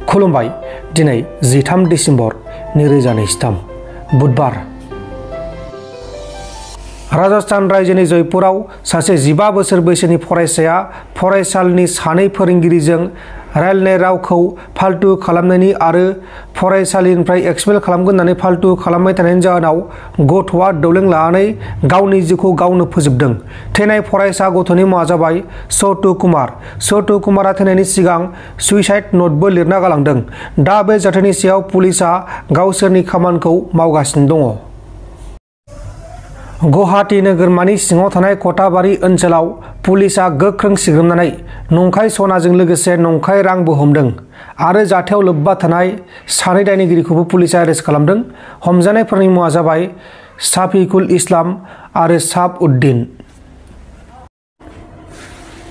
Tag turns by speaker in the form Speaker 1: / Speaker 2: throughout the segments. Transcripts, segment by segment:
Speaker 1: खुलुमबाय दिनै 13 डिसेम्बर 2023 बुधबार राजस्थान रायजोनि जयपुराव सासे 15 बोसोर बैसोनि फरायसाया फरायसालिनि सानै फोरोंगिरिजों रायज्लायनाय रावखौ फाल्तु खालामनायनि आरो फरायसालिनिफ्राय एक्सपेल खालामगोन होननानै फाल्तु खालामबाय थानायनि जाहोनाव गथ'आ दौलें लानानै गावनि जिउखौ गावनो फोजोबदों। थैनाय फरायसा गथ'नि मुङा जाबाय सौटु कुमार। सौटु कुमारा थैनायनि सिगां सुइसाइड नटबो लिरना गालांदों। दा बे जाथायनि सायाव पुलिसआ गावसोरनि खामानिखौ मावगासिनो दङ। गुवाहाटी नोगोरमानि सिङाव थानाय कटाबारि ओनसोलाव पुलिसआ गोख्रों सिग्रोमनानै नंखाय सनाजों लोगोसे नंखाय रांबो हमदों आरो जाथायाव लोब्बा थानाय सानै दायनिगिरिखौबो पुलिसआ एरेस्ट खालामदों। हमजानायफोरनि मुङा जाबाय साफिकुल इस्लाम आरो साफउद्दिन।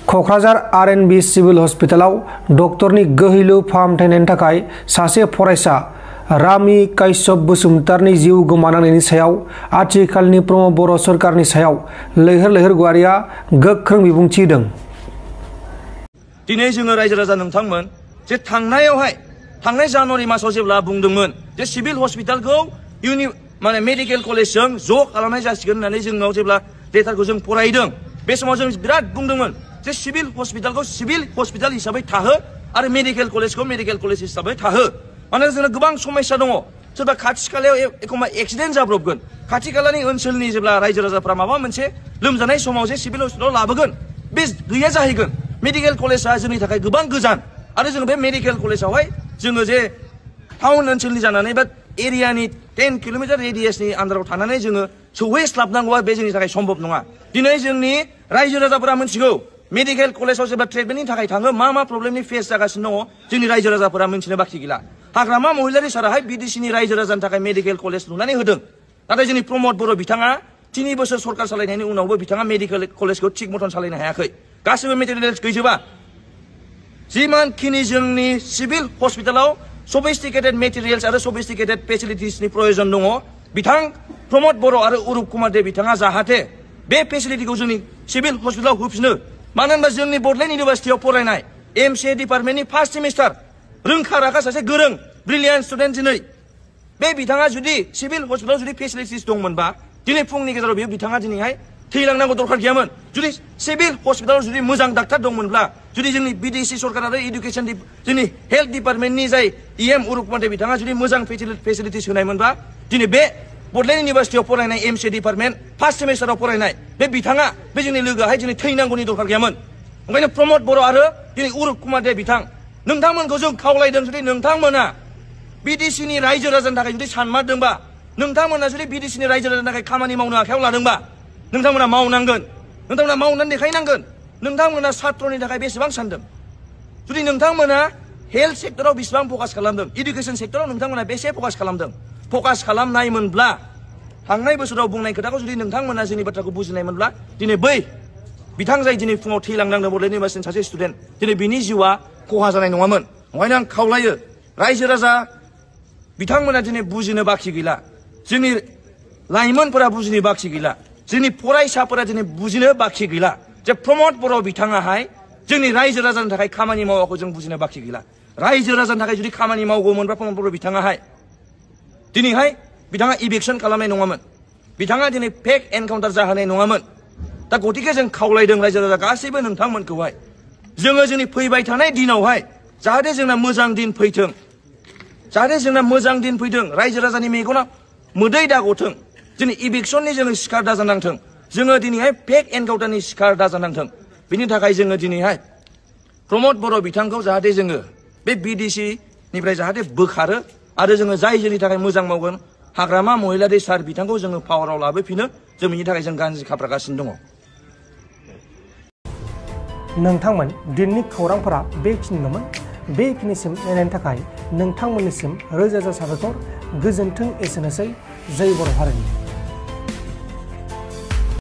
Speaker 1: क'क्राझार आर.एन.बि. सिभिल हस्पिटालाव डक्टरनि गोहैलु फाहामथायनि थाखाय सासे फरायसा रामि काश्यप बसुमतारिनि जिउ गोमानांनायनि सायाव आथिखालनि प्रमद बर' सरकारनि सायाव लैहोर लैहोर गवारिया गोख्रों बिबुंथि होदों।
Speaker 2: दिनै जोङो रायजो राजा नोंथांमोन जे थांनाय जानुवारि मासाव जेब्ला बुंदोंमोन जे सिभिल हस्पिटालखौ मेडिकेल कलेजजों ज' खालामनाय जासिगोन होननानै जोंनाव जेब्ला लेटारखौ जों फरायदों बे समाव जों बिराद बुंदोंमोन जे सिभिल हस्पिटालखौ सिभिल हस्पिटाल हिसाबै थाहो आरो मेडिकेल कलेजखौ मेडिकेल कलेज हिसाबै थाहो। मानोना जोंना गोबां समस्या दङ। सोरबा खाथि खालायाव एखमबा एक्सिडेन्ट जाब्रबगोन, खाथि खालानि ओनसोलनि जेब्ला रायजो राजाफ्रा माबा मोनसे लोमजानाय समाव जे सिभिल हस्पिटालाव लाबोगोन बे गैया जाहैगोन। मेडिकेल कलेजआ जोंनि थाखाय गोबां गोजान आरो जोङो बे मेडिकेल कलेजावहाय जोङो जे टाउन ओनसोलनि जानानै बा एरियानि 10 किल'मिटार रेडियासनि आन्दाराव थानानै जोङो सौहैस्लाबनांगौआ बे जोंनि थाखाय सम्भब नङा। दिनै जोंनि रायजो राजाफोरा मिथिगौ मेडिकेल कलेजाव जेब्ला ट्रिटमेन्टनि थाखाय थाङो मा प्रब्लेमनि फेस जागासिनो दङ जोंनि रायजो राजाफोरा मिथिनो बाखि गैला। हाग्रामा महिलारि साराहाय बिडिसिनि रायजो राजानि थाखाय मेडिकेल कलेज लुनानै होदों। नाथाय जोंनि प्रमद बर' बिथाङा 3 बोसोर सरकार सालायनायनि उनावबो बिथाङा मेडिकेल कलेजखौ थिग मथन सालायनो हायाखै। गासिबो मेटेरियेल्स गैजोबा। जिमानखिनि जोंनि सिभिल हस्पिटालाव सफिस्टिकेटेड मेटेरियेल्स आरो सफिस्टिकेटेड फेसिलिटिसनि प्रयोजन दङ। बिथां प्रमद बर' आरो अरुप कुमार दे बिथाङा जाहाथे बे फेसिलिटिखौ जोंनि सिभिल हस्पिटालाव होफिनो। मानो होनबा जोंनि बडलेण्ड इउनिभारसिटियाव फरायनाय MCA डिपार्टमेन्टनि फार्स्ट सेमिस्टार रोंखा राखा सासे गोरों ब्रिलियान्ट स्टुडेन्ट दिनै बे बिथाङा जुदि सिभिल हस्पिटालाव जुदि फेसिलिटिस दंमोनबा दिनै फुंनि गेजेराव बेयो बिथाङा दिनैहाय थैलांनांगौ दरकार गैयामोन। जुदि सिभिल हस्पिटालाव जुदि मोजां डाक्टार दंमोनब्ला जुदि जोंनि बिडिसि सरकार आरो इडुकेसन जोंनि हेल्थ डिपार्टमेन्टनि जाय EM अरुप कुमार दे बिथाङा जुदि मोजां फेसिलिटिस होनायमोनबा दिनै बे बडलेण्ड इउनिभारसिटियाव फरायनाय MCA डिपार्टमेन्ट फार्स्ट सेमिस्टाराव फरायनाय बे बिथाङा बे जोंनि लोगोआहाय दिनै थैनांगौनि दरकार गैयामोन। ओंखायनो प्रमद बर' आरो दिनै अरुप कुमार दे बिथां नोंथांमोनखौ जों खावलायदों जुदि नोंथांमोना बिडिसिनि रायजो राजानि थाखाय जुदि सानमारदोंबा नोंथांमोना जुदि बिडिसिनि रायजो राजानि थाखाय खामानि मावनो आखायाव लादोंबा नोंथांमोना मावनांगोन। नोंथांमोना मावनानै देखायनांगोन। नोंथांमोना सात्रनि थाखाय बेसेबां सानदों। जुदि नोंथांमोना हेल्थ सेक्टराव बेसेबां फकास खालामदों, इडुकेसन सेक्टराव नोंथांमोना बेसे फकास खालामदों, फकास खालामनायमोनब्ला थांनाय बोसोराव बुंनाय खोथाखौ जुदि नोंथांमोना जोंनि बाथ्राखौ बुजिनायमोनब्ला दिनै बै बिथां जाय दिनै फुङाव थैलांनांदों बडलेण्ड इउनिभारसिटिनि सासे स्टुडेन्ट दिनै बिनि जिउआ खहा जानाय नङामोन। ओंखायनो आं खावलायो रायजो राजा बिथांमोना दिनै बुजिनो बाखि गैला, जोंनि लाइमोनफोरा बुजिनो बाखि गैला, जोंनि फरायसाफोरा दिनै बुजिनो बाखि गैला जे प्रमद बर' बिथाङाहाय जोंनि रायजो राजानि थाखाय खामानि मावाखौ जों बुजिनो बाखि गैला। रायजो राजानि थाखाय जुदि खामानि मावगौमोनब्ला प्रमद बर' बिथाङाहाय दिनैहाय बिथाङा इभिकसन खालामनाय नङामोन, बिथाङा दिनै फेक एनकाउन्टार जाहोनाय नङामोन। दा गतिके जों खावलायदों रायजो राजा गासैबो नोंथांमोनखौहाय जोङो जोंनि फैबाय थानाय दिनावहाय जाहाथे जोंना मोजां दिन फैथों, जाहाथे जोंना मोजां दिन फैथों, रायजो राजानि मेगना मोदै दागथों, जोंनि इभिकसननि जोङो शिकार दाजानांथों, जोङो दिनैहाय फेक एनकाउन्टारनि शिकार दाजानांथों। बिनि थाखाय जोङो दिनैहाय प्रमद बर' बिथांखौ जाहाथे जोङो बे बिडिसिनिफ्राय जाहाथे बोखारो आरो जोङो जाय जोंनि थाखाय मोजां मावगोन हाग्रामा महिलारि सार बिथांखौ जोङो पावाराव लाबोफिनो जों बिनि थाखाय जों गाज्रि खाफ्रागासिनो दङ।
Speaker 1: नोंथांमोन दिननि खौरांफोरा बेखिनिल'मोन। बेखिनिसिम नायनायनि थाखाय नोंथांमोननिसिम रोजा रोजा साबायखर। गोजोन्थों। एसेनोसै। जय बर' हारिनि।